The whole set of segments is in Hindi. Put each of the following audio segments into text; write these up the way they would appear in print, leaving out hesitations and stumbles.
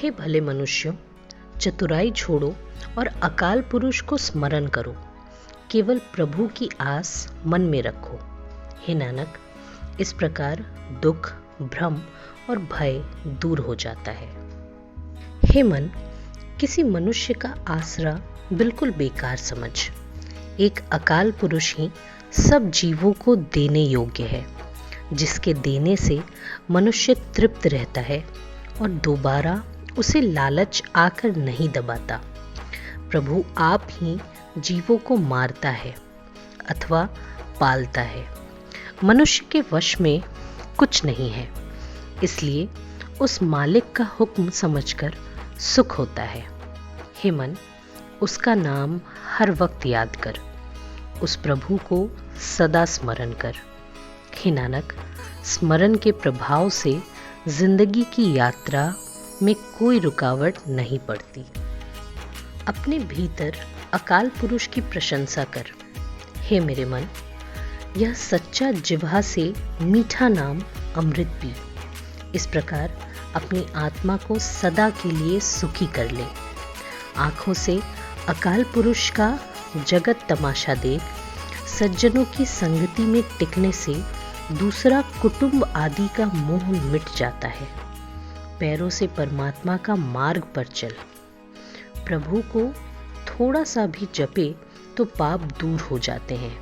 हे भले मनुष्यों, चतुराई छोड़ो और अकाल पुरुष को स्मरण करो। केवल प्रभु की आस मन में रखो। हे नानक, इस प्रकार दुख, भ्रम और भय दूर हो जाता है। हे मन, किसी मनुष्य का आसरा बिल्कुल बेकार समझ। एक अकाल पुरुष ही सब जीवों को देने योग्य है, जिसके देने से मनुष्य तृप्त रहता है और दोबारा उसे लालच आकर नहीं दबाता। प्रभु आप ही जीवों को मारता है अथवा पालता है। मनुष्य के वश में कुछ नहीं है, इसलिए उस मालिक का हुक्म समझकर सुख होता है। हे मन, उसका नाम हर वक्त याद कर, उस प्रभु को सदा स्मरण कर। हे नानक, स्मरण के प्रभाव से जिंदगी की यात्रा में कोई रुकावट नहीं पड़ती। अपने भीतर अकाल पुरुष की प्रशंसा कर। हे मेरे मन, यह सच्चा जिह्वा से मीठा नाम अमृत पी। इस प्रकार अपनी आत्मा को सदा के लिए सुखी कर ले। आंखों से अकाल पुरुष का जगत तमाशा देख। सज्जनों की संगति में टिकने से दूसरा कुटुंब आदि का मोह मिट जाता है। पैरों से परमात्मा का मार्ग पर चल। प्रभु को थोड़ा सा भी जपे तो पाप दूर हो जाते हैं।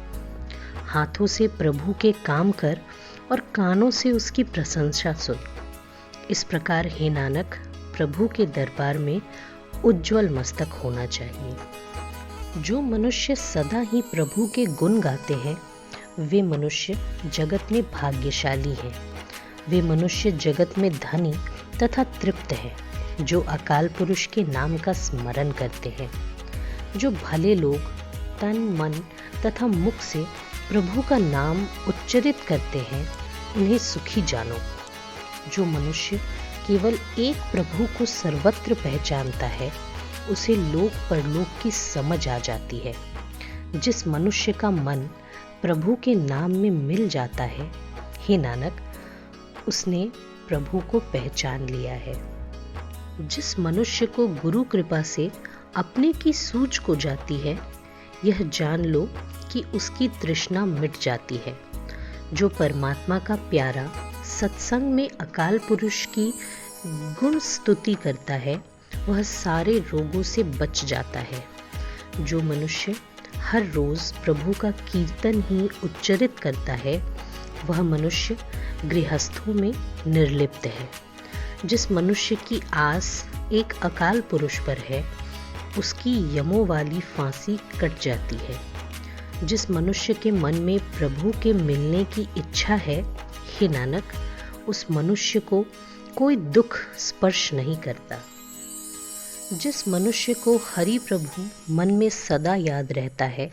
हाथों से प्रभु के काम कर और कानों से उसकी प्रशंसा सुन। इस प्रकार हे नानक, प्रभु के दरबार में उज्जवल मस्तक होना चाहिए। जो मनुष्य सदा ही प्रभु के गुण गाते हैं, वे मनुष्य जगत में भाग्यशाली हैं। वे मनुष्य जगत में धनी तथा तृप्त हैं, जो अकाल पुरुष के नाम का स्मरण करते हैं। जो भले लोग तन, मन तथा मुख से प्रभु का नाम उच्चरित करते हैं, उन्हें सुखी जानो। जो मनुष्य केवल एक प्रभु को सर्वत्र पहचानता है, उसे लोक परलोक की समझ आ जाती है। जिस मनुष्य का मन प्रभु के नाम में मिल जाता है, हे नानक, उसने प्रभु को पहचान लिया है। जिस मनुष्य को गुरु कृपा से अपने की सूझ को जाती है, यह जान लो कि उसकी तृष्णा मिट जाती है। जो परमात्मा का प्यारा सत्संग में अकाल पुरुष की गुण स्तुति करता है, वह सारे रोगों से बच जाता है। जो मनुष्य हर रोज प्रभु का कीर्तन ही उच्चरित करता है, वह मनुष्य गृहस्थों में निर्लिप्त है। जिस मनुष्य की आस एक अकाल पुरुष पर है, उसकी यमों वाली फांसी कट जाती है। जिस मनुष्य के मन में प्रभु के मिलने की इच्छा है, हे नानक, उस मनुष्य को कोई दुख स्पर्श नहीं करता। जिस मनुष्य को हरि प्रभु मन में सदा याद रहता है,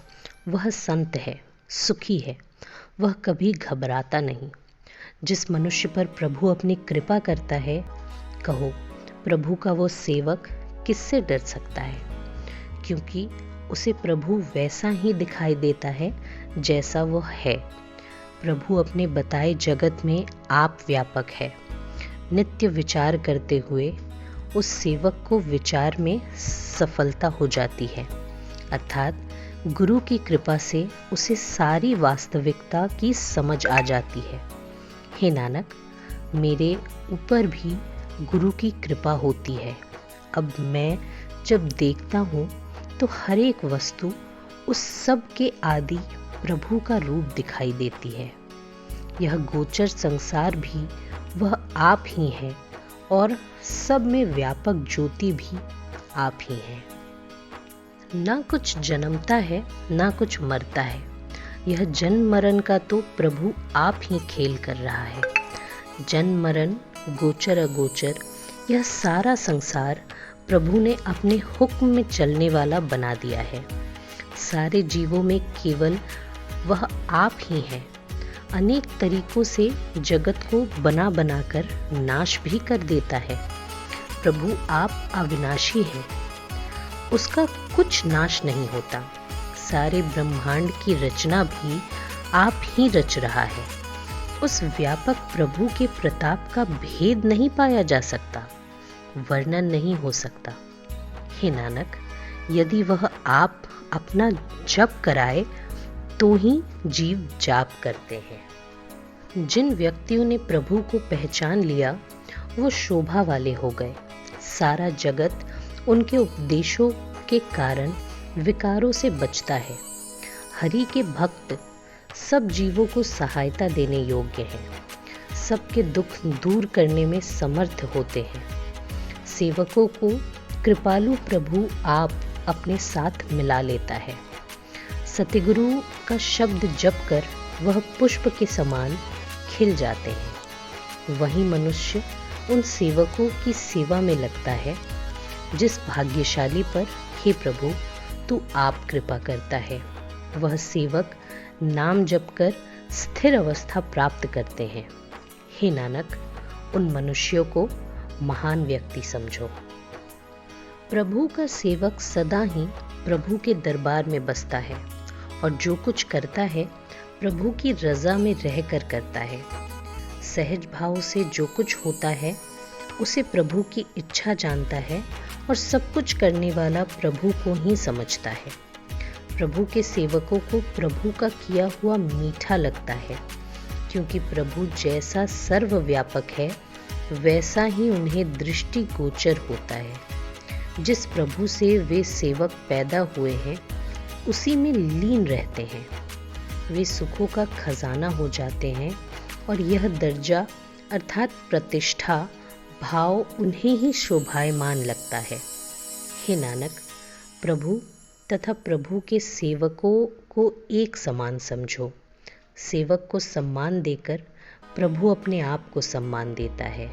वह संत है, सुखी है, वह कभी घबराता नहीं। जिस मनुष्य पर प्रभु अपनी कृपा करता है, कहो, प्रभु का वो सेवक किससे डर सकता है? क्योंकि उसे प्रभु वैसा ही दिखाई देता है जैसा वो है। प्रभु अपने बताए जगत में आप व्यापक है। नित्य विचार करते हुए उस सेवक को विचार में सफलता हो जाती है, अर्थात गुरु की कृपा से उसे सारी वास्तविकता की समझ आ जाती है। हे नानक, मेरे ऊपर भी गुरु की कृपा होती है। अब मैं जब देखता हूँ तो हर एक वस्तु उस सब के आदि प्रभु का रूप दिखाई देती है। यह गोचर संसार भी वह आप ही है और सब में व्यापक ज्योति भी आप ही है। ना कुछ जन्मता है, ना कुछ मरता है। यह जन्म मरण का तो प्रभु आप ही खेल कर रहा है। जन्म मरण, गोचर अगोचर, यह सारा संसार प्रभु ने अपने हुक्म में चलने वाला बना दिया है। सारे जीवों में केवल वह आप ही हैं। अनेक तरीकों से जगत को बना बनाकर नाश भी कर देता है। प्रभु आप अविनाशी हैं, उसका कुछ नाश नहीं होता। सारे ब्रह्मांड की रचना भी आप ही रच रहा है। उस व्यापक प्रभु के प्रताप का भेद नहीं पाया जा सकता। वर्णन नहीं हो सकता। हे नानक, यदि वह आप अपना जप कराए तो ही जीव जाप करते हैं। जिन व्यक्तियों ने प्रभु को पहचान लिया वो शोभा वाले हो गए। सारा जगत उनके उपदेशों के कारण विकारों से बचता है। हरि के भक्त सब जीवों को सहायता देने योग्य हैं, सबके दुख दूर करने में समर्थ होते हैं। सेवकों को कृपालु प्रभु आप अपने साथ मिला लेता है। सतगुरु का शब्द जप कर वह पुष्प के समान खिल जाते हैं। वही मनुष्य उन सेवकों की सेवा में लगता है जिस भाग्यशाली पर हे प्रभु तू आप कृपा करता है। वह सेवक नाम जप कर स्थिर अवस्था प्राप्त करते हैं। हे नानक, उन मनुष्यों को महान व्यक्ति समझो। प्रभु का सेवक सदा ही प्रभु के दरबार में बसता है और जो कुछ करता है प्रभु की रजा में रहकर करता है। सहज भाव से जो कुछ होता है उसे प्रभु की इच्छा जानता है और सब कुछ करने वाला प्रभु को ही समझता है। प्रभु के सेवकों को प्रभु का किया हुआ मीठा लगता है, क्योंकि प्रभु जैसा सर्वव्यापक है वैसा ही उन्हें दृष्टि गोचर होता है। जिस प्रभु से वे सेवक पैदा हुए हैं उसी में लीन रहते हैं। वे सुखों का खजाना हो जाते हैं और यह दर्जा अर्थात प्रतिष्ठा भाव उन्हें ही शोभायमान लगता है। हे नानक, प्रभु तथा प्रभु के सेवकों को एक समान समझो। सेवक को सम्मान देकर प्रभु अपने आप को सम्मान देता है।